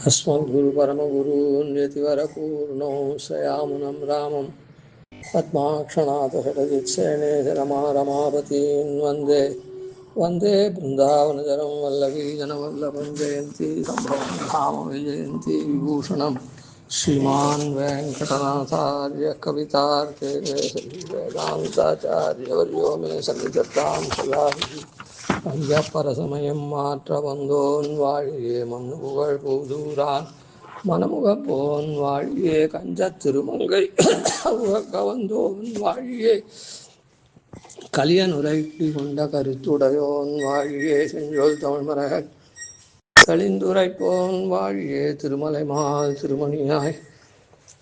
अस्मद्गुरुपरमगुरून्यतिवरपूर्णो सयामुनं रामं पद्माक्षणाथषडजित्सेनेश रमापतीन् वन्दे वन्दे बृन्दावनचरं वल्लवीजनवल्लभं जयन्ती सम्भवं धाम विजयन्ती विभूषणं श्रीमान् वेङ्कटनाथार्य कवितार्केशरी वेदान्ताचार्यवर्यो मे सन्निधत्तां सदा பஞ்சப்பரசமயம் மாற்ற வந்தோன் வாழியே மண்ணு புகழ் பூதூரான் மனமுகப்போன் வாழியே கஞ்சத் திருமங்கை உகக்க வந்தோன் வாழியே கலியனுரைக்கு கொண்ட கருத்துடையோன் வாழியே செஞ்சொல் தமிழ்மரக தெளிந்துரைப்போன் வாழியே திருமலை மால் திருமணியாய்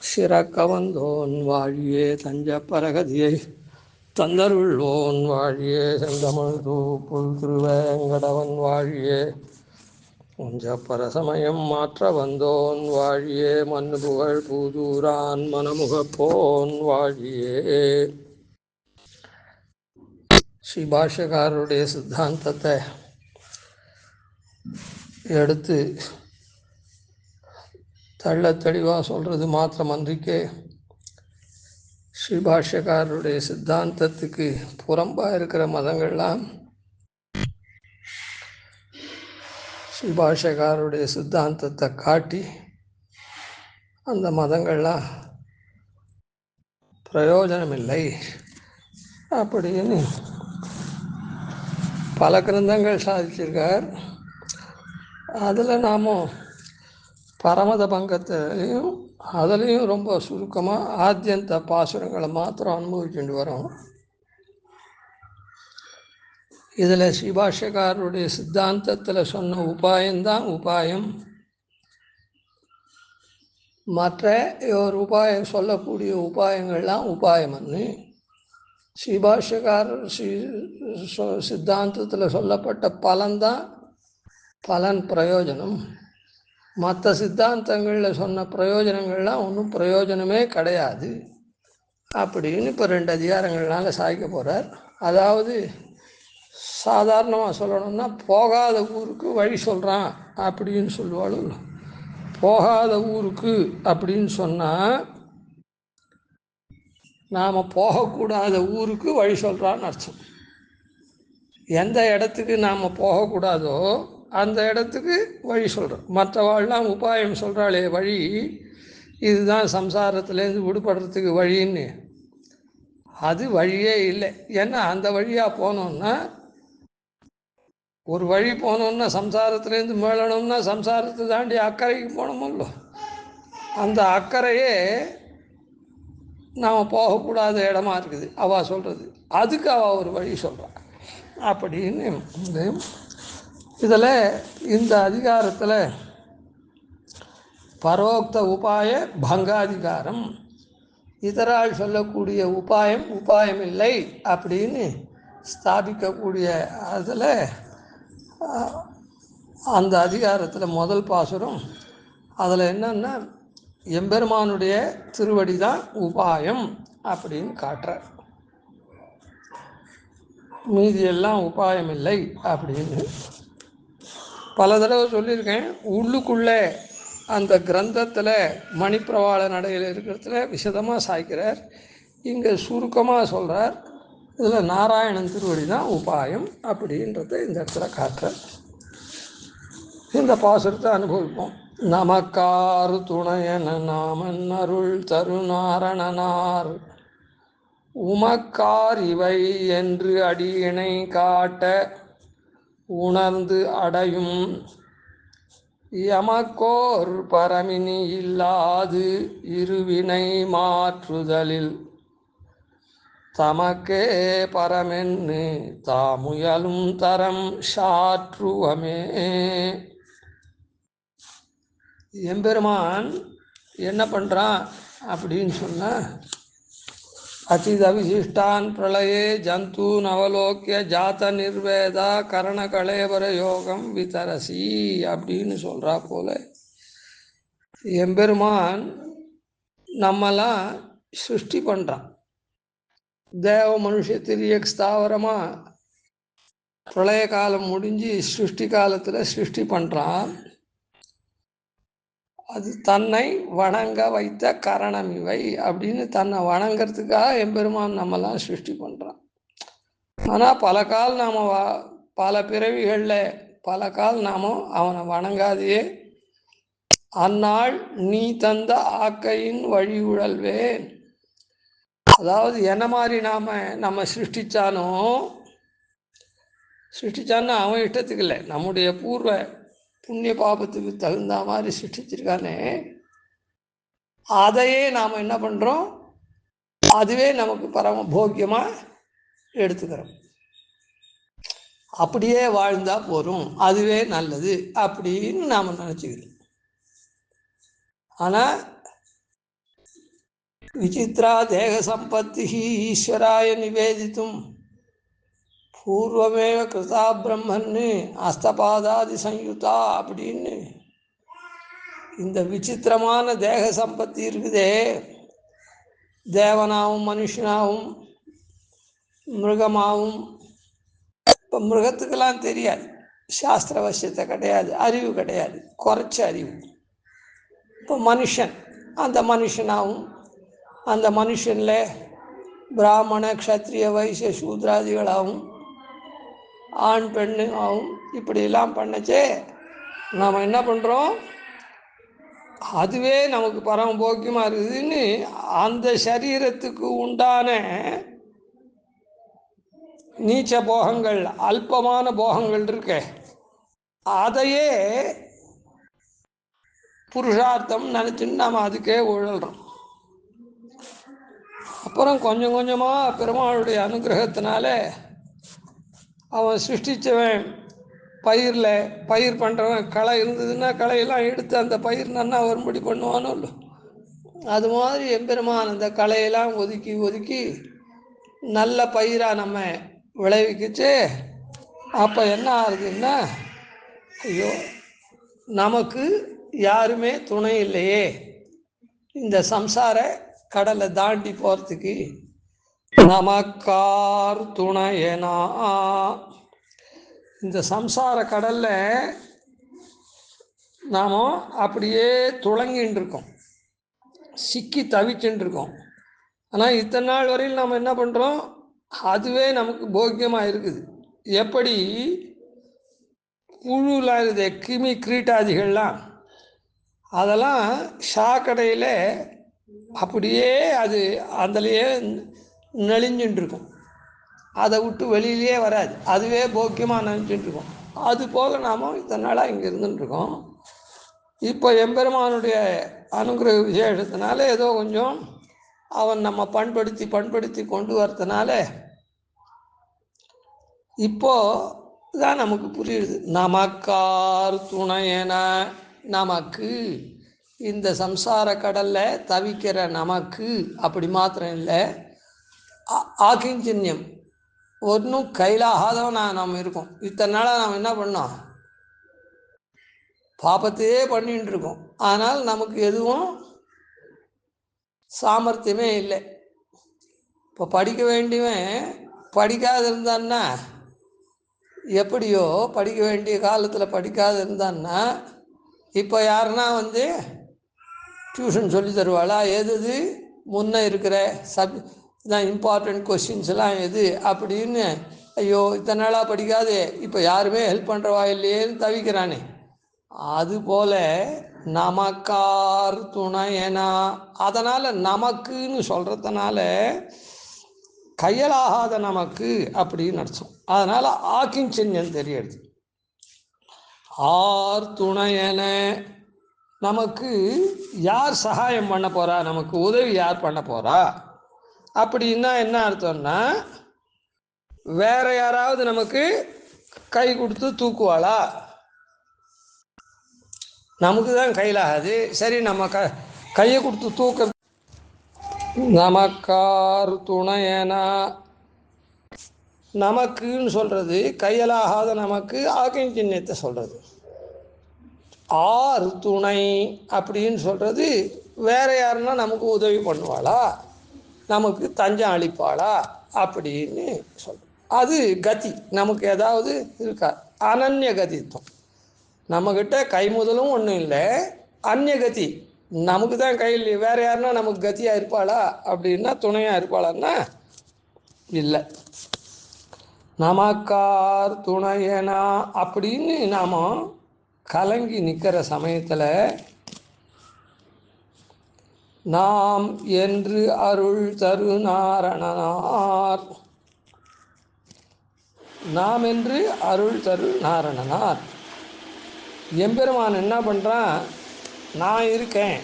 சிறக்க வந்தோன் வாழியே தஞ்சப்பரகதியை தந்தருள்வோன் வாழியே செந்தமிழ் தூப்புல் திருவேங்கடவன் வாழியே பரசமயம் மாற்ற வந்தோன் வாழியே மண்ணு புகழ் பூதூரான் மனமுகப்போன் வாழியே. ஸ்ரீபாஷ்யக்காரருடைய சித்தாந்தத்தை எடுத்து தள்ள தெளிவாக சொல்கிறது மாத்திரமன்றிக்கே ஸ்ரீபாஷ்யக்காரருடைய சித்தாந்தத்துக்கு புறம்பாக இருக்கிற மதங்கள்லாம் ஸ்ரீபாஷ்யக்காரருடைய சித்தாந்தத்தை காட்டி அந்த மதங்கள்லாம் பிரயோஜனமில்லை அப்படின்னு பல கிரந்தங்கள் சாதிச்சிருக்கார். அதில் நாம் பரமத பங்கத்திலையும் அதுலேயும் ரொம்ப சுருக்கமாக ஆத்தியந்த பாசுரங்களை மாத்திரம் அனுபவிச்சுட்டு வரோம். இதில் ஸ்ரீபாஷ்யக்காரருடைய சித்தாந்தத்தில் சொன்ன உபாயம்தான் உபாயம். மற்ற ஒரு உபாயம் சொல்லக்கூடிய உபாயங்கள்லாம் உபாயம்னு ஸ்ரீபாஷ்யக்காரர் சித்தாந்தத்தில் சொல்லப்பட்ட பலன்தான் பலன் பிரயோஜனம். மற்ற சித்தாந்தங்களில் சொன்ன பிரயோஜனங்கள்லாம் ஒன்றும் பிரயோஜனமே கிடையாது அப்படின்னு இப்போ 2 அதிகாரங்கள்னால சாய்க்க போகிறார். அதாவது சாதாரணமாக சொல்லணும்னா போகாத ஊருக்கு வழி சொல்கிறான் அப்படின்னு சொல்லுவாள். போகாத ஊருக்கு அப்படின்னு சொன்னால் நாம் போகக்கூடாத ஊருக்கு வழி சொல்கிறான்னு அர்த்தம். எந்த இடத்துக்கு நாம் போகக்கூடாதோ அந்த இடத்துக்கு வழி சொல்கிறோம். மற்றவாள்லாம் உபாயம் சொல்கிறாளே வழி, இதுதான் சம்சாரத்துலேருந்து விடுபடுறதுக்கு வழின்னு, அது வழியே இல்லை. ஏன்னா அந்த வழியாக போனோம்னா ஒரு வழி போனோம்னா சம்சாரத்துலேருந்து மேளணும்னா சம்சாரத்தை தாண்டி அக்கறைக்கு போனோமல்ல, அந்த அக்கறையே நாம் போகக்கூடாத இடமா இருக்குது அவள் சொல்கிறது. அதுக்கு அவள் ஒரு வழி சொல்கிறாள் அப்படின்னு. இதில் இந்த அதிகாரத்தில் பரோக்த உபாய பங்காதிகாரம், இதரால் சொல்லக்கூடிய உபாயம் உபாயமில்லை அப்படின்னு ஸ்தாபிக்கக்கூடிய அதில் அந்த அதிகாரத்தில் முதல் பாசுரம். அதில் என்னன்னா எம்பெருமானுடைய திருவடி தான் உபாயம் அப்படின்னு காட்டுறார். மீதியெல்லாம் உபாயம் இல்லை அப்படின்னு பல தடவை சொல்லியிருக்கேன். உள்ளுக்குள்ளே அந்த கிரந்தத்தில் மணிப்பிரவாள நடையில் இருக்கிறதுல விசதமாக சாய்க்கிறார். இங்கே சுருக்கமாக சொல்கிறார். இதில் நாராயணன் திருவடி தான் உபாயம் அப்படின்றத இந்த இடத்துல காட்டுறார். இந்த பாசுரத்தை அனுபவிப்போம். நமக்காறு துணையன நாமன் அருள் தருநாரணனார் உமக்கார் இவை என்று அடியினை காட்ட உணர்ந்து அடையும் எமக்கோர் பரமினி இல்லாது இருவினை மாற்றுதலில் தமக்கே பரமென்னு தாமுயலும் தரம் சாற்றுவமே. எம்பெருமான் என்ன பண்ணுறான் அப்படின்னு சொன்னால், அச்சிதவிசிஷ்டான் பிரளயே ஜந்து நவலோக்கிய ஜாத நிர்வேதா கரண கலேவர யோகம் விதரசி அப்படின்னு சொல்கிறா போல எம்பெருமான் நம்மெல்லாம் சிருஷ்டி பண்ணுறான். தேவ மனுஷ திரியக் ஸ்தாவரமாக பிரளய காலம் முடிஞ்சு சிருஷ்டி காலத்தில் சிருஷ்டி பண்ணுறான். அது தன்னை வணங்க வைத்த கரணம் இவை அப்படின்னு தன்னை வணங்கிறதுக்காக எம்பெருமான் நம்மெல்லாம் சிருஷ்டி பண்ணுறான். ஆனால் பல கால் நாம் பல பிறவிகளில் பல கால் நாம் அவனை வணங்காதையே அந்நாள் நீ தந்த ஆக்கையின் வழி உழல்வேன். அதாவது என்ன மாதிரி நம்ம சிருஷ்டிச்சானோ அவன் இஷ்டத்துக்கு இல்லை, நம்முடைய பூர்வ புண்ணிய பாபத்துக்கு தகுந்த மாதிரி சிருஷ்டிச்சிருக்கானே, அதையே நாம் என்ன பண்ணுறோம், அதுவே நமக்கு பரம போக்கியமாக எடுத்துக்கிறோம். அப்படியே வாழ்ந்தால் போகிறோம், அதுவே நல்லது அப்படின்னு நாம் நினச்சிக்கிறோம். ஆனால் விசித்ரா தேக சம்பத்தி ஈஸ்வராய நிவேதித்தும் பூர்வமேவ கிருதா பிரம்மன்னு அஸ்தபாதாதி சயுதா அப்படின்னு இந்த விசித்திரமான தேக சம்பத்தி இருக்குதே, தேவனாகவும் மனுஷனாகவும் மிருகமாகவும். இப்போ மிருகத்துக்கெல்லாம் தெரியாது, சாஸ்திர வசியத்தை கிடையாது, அறிவு கிடையாது, குறைச்ச அறிவு. இப்போ மனுஷன், அந்த மனுஷனாகவும் அந்த மனுஷனில் பிராமண க்ஷத்ரிய வைசிய சூத்ராதிகளாகவும் ஆண் பெண்ணாகவும் இப்படியெல்லாம் பண்ணச்சே நாம் என்ன பண்ணுறோம், அதுவே நமக்கு பரம போக்கியமாக இருக்குதுன்னு அந்த சரீரத்துக்கு உண்டான நீச்ச போகங்கள், அல்பமான போகங்கள் இருக்க, அதையே புருஷார்த்தம் நினச்சின்னு நாம் அதுக்கே உழல்றோம். அப்புறம் கொஞ்சம் கொஞ்சமாக பெருமாளுடைய அனுகிரகத்தினால அவன் சிருஷ்டித்தவன் பயிர் பண்ணுறவன் களை இருந்ததுன்னா களையெல்லாம் எடுத்து அந்த பயிர் நன்னா வரும்படி பண்ணுவானோ இல்லை, அது மாதிரி எம்பெருமான் அந்த களையெல்லாம் ஒதுக்கி ஒதுக்கி நல்ல பயிராக நம்ம விளைவிக்கிச்சு. அப்போ என்ன ஆகுதுன்னா, ஐயோ நமக்கு யாருமே துணை இல்லையே, இந்த சம்சார கடலை தாண்டி போகிறதுக்கு நமக்கார் துணையனா. இந்த சம்சார கடலில் நாம் அப்படியே துளங்கின்னு இருக்கோம், சிக்கி தவிச்சுட்டு இருக்கோம். ஆனால் இத்தனை நாள் வரையில் நாம் என்ன பண்ணுறோம், அதுவே நமக்கு போக்கியமாக இருக்குது. எப்படி புழுலாம் இருக்குது, கிருமி கிரீட்டாதிகள்லாம், அதெல்லாம் சாக்கடையில் அப்படியே அது அதுலேயே நெளிஞ்சுட்டு இருக்கும், அதை விட்டு வெளியிலே வராது, அதுவே போக்கியமாக நினச்சிட்டு இருக்கோம். அது போக நாம் இத்தனை நாளாக இங்கே இருந்துட்டுருக்கோம். இப்போ எம்பெருமானுடைய அனுகிரக விசேஷத்தினால ஏதோ கொஞ்சம் அவன் நம்ம பண்படுத்தி கொண்டு வரதுனால இப்போ தான் நமக்கு புரியுது. நமக்கார் துணையன, நமக்கு இந்த சம்சார கடலில் தவிக்கிற நமக்கு அப்படி மாத்திரம் இல்லை, ஆக்கிஞ்சன்யம் ஒன்றும் கையிலாகாதவன் நாம் இருக்கோம். இத்தனை நாளாக நாம் என்ன பண்ணோம், பாபத்தையே பண்ணிட்டு இருக்கோம். ஆனால் நமக்கு எதுவும் சாமர்த்தியமே இல்லை. இப்போ படிக்க வேண்டியவன் படிக்காது இருந்தான்னா எப்படியோ, படிக்க வேண்டிய காலத்தில் படிக்காது இருந்தான்னா இப்போ யாருன்னா வந்து டியூஷன் சொல்லி தருவாளா, எது முன்னே இருக்கிற தான் இம்பார்ட்டண்ட் கொஸ்டின்ஸ்லாம் எது அப்படின்னு, ஐயோ இத்தனை நாளாக படிக்காது இப்போ யாருமே ஹெல்ப் பண்ணுறவா இல்லையேன்னு தவிக்கிறானே. அதுபோல் நமக்கார் துணையனா, அதனால் நமக்குன்னு சொல்கிறதுனால கையலாகாத நமக்கு அப்படின்னு அர்த்தம். அதனால் ஆக்கிஞ்சன்யம் தெரியுது. ஆர் துணையன, நமக்கு யார் சகாயம் பண்ண போகிறா, நமக்கு உதவி யார் பண்ண போகிறா அப்படின்னா என்ன அர்த்தம்னா, வேற யாராவது நமக்கு கை கொடுத்து தூக்குவாளா, நமக்கு தான் கையிலாகாது. சரி, நம்ம கையை கொடுத்து தூக்க. நமக்கார் துணையனா, நமக்குன்னு சொல்கிறது கையலாகாத நமக்கு ஆக்கிஞ்சன்யத்தை சொல்கிறது. ஆர் துணை அப்படின்னு சொல்கிறது வேற யாருன்னா நமக்கு உதவி பண்ணுவாளா, நமக்கு தஞ்சம் அளிப்பாளா அப்படின்னு சொல்கிறோம். அது கதி நமக்கு ஏதாவது இருக்கா, அனன்ய கதித்துவம். நம்மக்கிட்ட கை முதலும் ஒன்றும் இல்லை, அந்நியகதி நமக்கு தான் கையில், வேறு யாருன்னா நமக்கு கதியாக இருப்பாளா அப்படின்னா, துணையாக இருப்பாளான்னா இல்லை. நமக்கார் துணையனா அப்படின்னு நாம் கலங்கி நிற்கிற சமயத்தில் நாம் என்று அருள் தரு நாரணனார், நாம் என்று அருள் தரு நாரணனார். எம்பெருமான் என்ன பண்ணுறான், நான் இருக்கேன்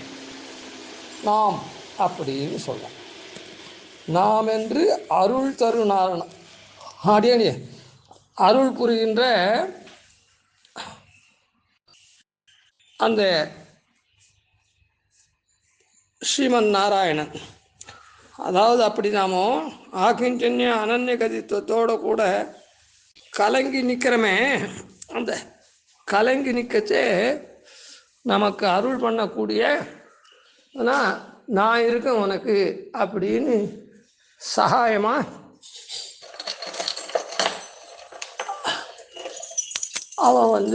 நாம் அப்படின்னு சொல்கிறான். நாம் என்று அருள் தரு நாரணன் அப்படியே அருள் புரிகின்ற அந்த ஸ்ரீமன் நாராயணன். அதாவது அப்படி நாம் ஆகிஞ்சன்ய அனன்ய கதித்துவத்தோடு கூட கலங்கி நிற்கிறோமே, அந்த கலங்கி நிற்கச்சே நமக்கு அருள் பண்ணக்கூடிய நான் இருக்கேன் உனக்கு அப்படின்னு சகாயமாக அவன்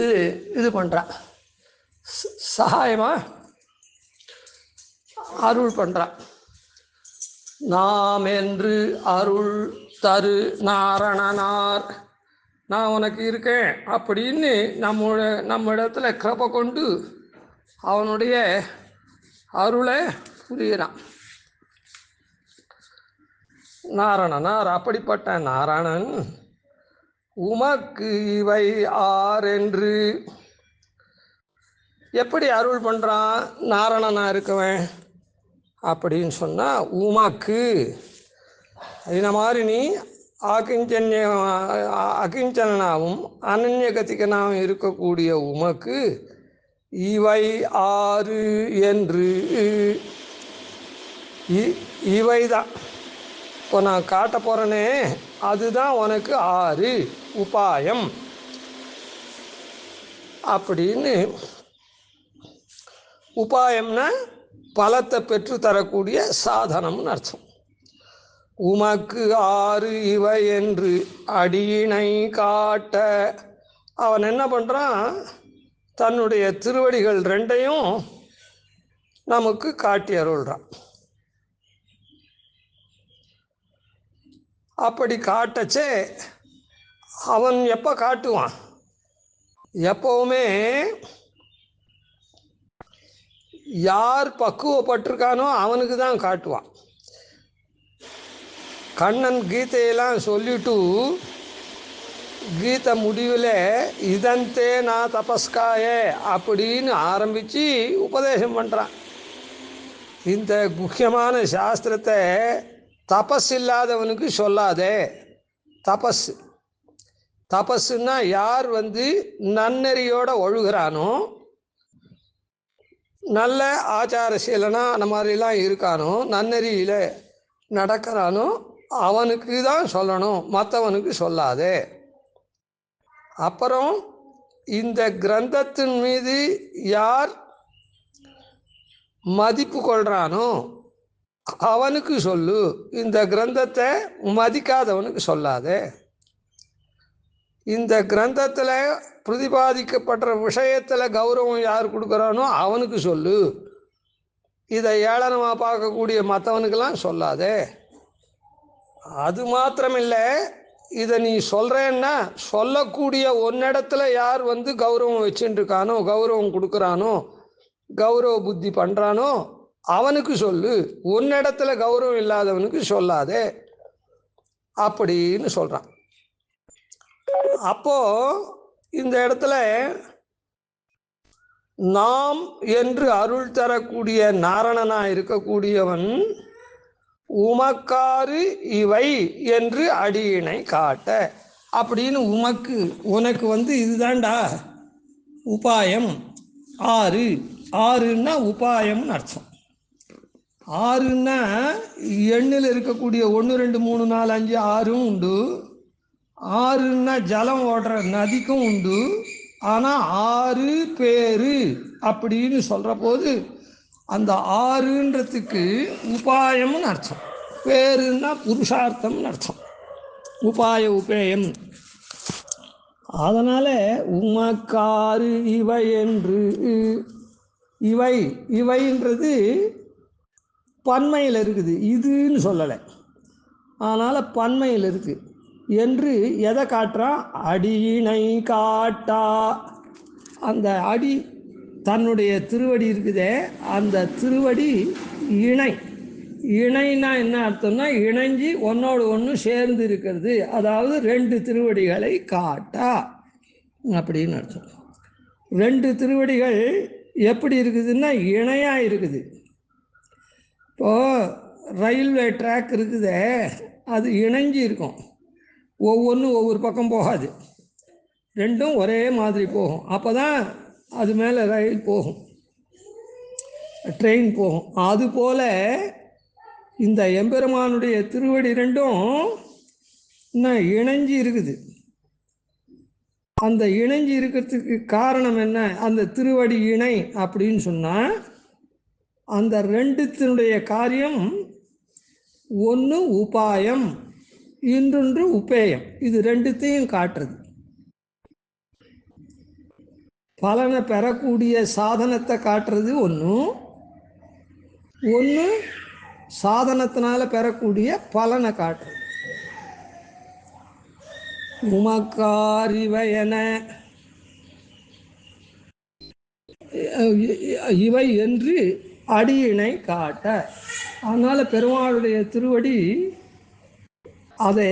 இது பண்ணுறான், சகாயமாக அருள் பண்ணுறான். நாம் என்று அருள் தரு நாரணனார், நான் உனக்கு இருக்கேன் அப்படின்னு நம்ம இடத்துல கிருபை கொண்டு அவனுடைய அருளை புரிகிறான். நாரணனார், அப்படிப்பட்ட நாராயணன் உமக்கு இவை ஆரென்று எப்படி அருள் பண்ணுறான் நாரணனாக இருக்கவன் அப்படின்னு சொன்னால், உமக்கு இந்த மாதிரி நீ அகிஞ்சனாவும் அனன்யகதிகனாகவும் இருக்கக்கூடிய உமக்கு இவை ஆறு என்று, இவை தான் இப்போ நான் காட்ட போகிறேனே அதுதான் உனக்கு ஆறு உபாயம் அப்படின்னு. உபாயம்னா பலத்தை பெற்று தரக்கூடிய சாதனம்னு அர்த்தம். உமக்கு ஆறு இவை என்று அடியினை காட்ட, அவன் என்ன பண்ணுறான், தன்னுடைய திருவடிகள் ரெண்டையும் நமக்கு காட்டி அருள்றான். அப்படி காட்டச்சே அவன் எப்போ காட்டுவான், எப்போவுமே யார் பக்குவப்பட்டிருக்கானோ அவனுக்கு தான் காட்டுவான். கண்ணன் கீதையெல்லாம் சொல்லிட்டு கீதை முடிவில் இதந்தே நான் தபஸ்காய அப்படின்னு ஆரம்பித்து உபதேசம் பண்ணுறான். இந்த முக்கியமான சாஸ்திரத்தை தபஸ் இல்லாதவனுக்கு சொல்லாதே. தபஸ்ன்னா யார் நன்னெறியோடு ஒழுகிறானோ, நல்ல ஆச்சாரசீலனா அந்த மாதிரிலாம் இருக்கானோ, நன்னெறியில் நடக்கிறானோ அவனுக்கு தான் சொல்லணும், மற்றவனுக்கு சொல்லாதே. அப்புறம் இந்த கிரந்தத்தின் மீது யார் மதிப்பு கொள்கிறானோ அவனுக்கு சொல்லு, இந்த கிரந்தத்தை மதிக்காதவனுக்கு சொல்லாதே. இந்த கிரந்தத்தில் பிரதிபாதிக்கப்படுற விஷயத்தில் கௌரவம் யார் கொடுக்குறானோ அவனுக்கு சொல்லு, இதை ஏளனமாக பார்க்கக்கூடிய மற்றவனுக்கெல்லாம் சொல்லாதே. அது மாத்திரமில்லை, இதை நீ சொல்கிறேன்னா சொல்லக்கூடிய ஒன்னிடத்துல யார் கௌரவம் வச்சுட்டுருக்கானோ, கௌரவம் கொடுக்குறானோ, கௌரவ புத்தி பண்ணுறானோ அவனுக்கு சொல்லு, ஒன்னிடத்துல கௌரவம் இல்லாதவனுக்கு சொல்லாதே அப்படின்னு சொல்கிறான். அப்போது இந்த இடத்துல நாம் என்று அருள் தரக்கூடிய நாரணனாக இருக்கக்கூடியவன் உமக்காறு இவை என்று அடியினை காட்ட அப்படின்னு உனக்கு இதுதான்டா உபாயம். ஆறுன்னா உபாயம்னு அர்த்தம். ஆறுன்னா எண்ணில் இருக்கக்கூடிய 1 2 3 4 5 6 உண்டு. ஆறுன்னா ஜலம் ஓடுற நதிக்கும் உண்டு. ஆனால் 6 பேரு அப்படின்னு சொல்கிற போது அந்த ஆறுன்றதுக்கு உபாயம்னு அர்த்தம், பேருன்னா புருஷார்த்தம்னு அர்த்தம், உபேயம். அதனால் உமக்காறு இவை என்று இவை இவைன்றது பன்மையில் இருக்குது, இதுன்னு சொல்லலை, அதனால் பன்மையில் இருக்குது என்று எதை காட்டுறான்? அடியினை காட்டா. அந்த அடி தன்னுடைய திருவடி இருக்குதே, அந்த திருவடி இணை. இணைனா என்ன அர்த்தம்னா இணைஞ்சி ஒன்றோடு ஒன்று சேர்ந்து இருக்கிறது, அதாவது ரெண்டு திருவடிகளை காட்டா அப்படின்னு அர்த்தம். ரெண்டு திருவடிகள் எப்படி இருக்குதுன்னா இணையாக இருக்குது. இப்போது ரயில்வே ட்ராக் இருக்குதே, அது இணைஞ்சி இருக்கும், ஒவ்வொன்றும் ஒவ்வொரு பக்கம் போகாது, ரெண்டும் ஒரே மாதிரி போகும். அப்போ தான் அது மேலே ரயில் போகும், ட்ரெயின் போகும். அதுபோல் இந்த எம்பெருமானுடைய திருவடி ரெண்டும் இன்னும் இணைஞ்சி இருக்குது. அந்த இணைஞ்சி இருக்கிறதுக்கு காரணம் என்ன? அந்த திருவடி இணை அப்படின்னு சொன்னால் அந்த ரெண்டுத்தினுடைய காரியம் ஒன்று உபாயம், இன்னொன்று உபேயம். இது ரெண்டுத்தையும் காட்டுறது. பலனை பெறக்கூடிய சாதனத்தை காட்டுறது ஒன்று, ஒன்று சாதனத்தினால பெறக்கூடிய பலனை காட்டுறது. உமக்காரிவையன இவை என்று அடியினை காட்ட. அதனால் பெருமாளுடைய திருவடி, அதை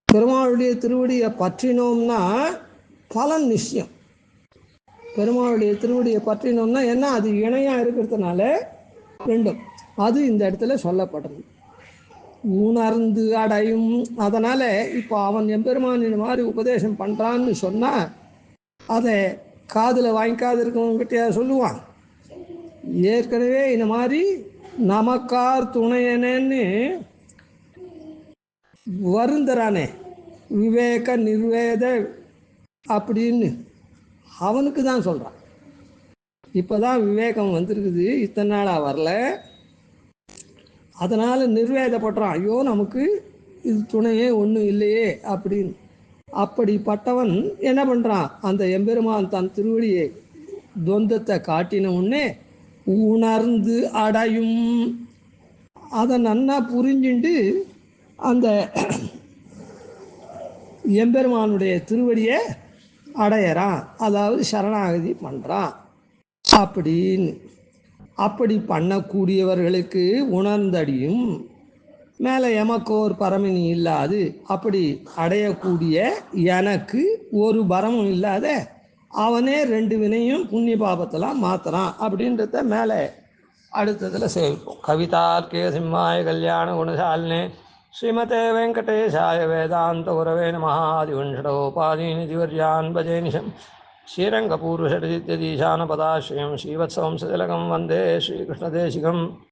பெருமாளுடைய திருவடியை பற்றினோம்னா பலன் நிச்சயம். பெருமாளுடைய திருவடியை பற்றினோம்னா என்ன, அது இணையாக இருக்கிறதுனால ரெண்டும், அது இந்த இடத்துல சொல்லப்படுறது. உணர்ந்து அடையும். அதனால் இப்போ அவன் எம்பெருமான் இந்த மாதிரி உபதேசம் பண்ணுறான்னு சொன்னால் அதை காதில் வாங்கிக்காது இருக்கவங்ககிட்ட சொல்லுவான். ஏற்கனவே இந்த மாதிரி நமக்கார் துணையனேன்னு வருந்தரானே, விவேக நிர்வேத அப்படின்னு, அவனுக்கு தான் சொல்கிறான். இப்போ தான் விவேகம் வந்திருக்குது, இத்தனை நாளாக வரல. அதனால் நிர்வேதப்படுறான், ஐயோ நமக்கு இது துணையே ஒன்றும் இல்லையே அப்படின்னு. அப்படிப்பட்டவன் என்ன பண்ணுறான்? அந்த எம்பெருமான் தன் திருவடியை துவந்தத்தை காட்டின உடனே உணர்ந்து அடையும். அதை நன்னா புரிஞ்சுண்டு அந்த எம்பெருமானுடைய திருவடியை அடையிறான், அதாவது சரணாகதி பண்ணுறான் அப்படின்னு. அப்படி பண்ணக்கூடியவர்களுக்கு உணர்ந்தடியும். மேலே எமக்கோர் பரமினி இல்லாது அப்படி அடையக்கூடிய எனக்கு ஒரு பரமும் இல்லாத அவனே ரெண்டு வினையும் புண்ணிய பாபத்தெல்லாம் மாற்றுறான் அப்படின்றத மேலே அடுத்ததில் சேவிப்போம். கவிதார்க்கே சிம்மாய கல்யாண குணசாலினே ஸ்ரீமதே வெங்கடேஷாய வேதாந்த குரவே நமः. ஆதிவன்ஷடோபாதீனி திவர்யான் பஜே நிஷம் ஸ்ரீரங்கபூர்வஷடதித்யதீசானபதாஸ்ரயம் ஸ்ரீவத்சவம் சதிலகம் வந்தே ஸ்ரீகிருஷ்ணதேசிகம்.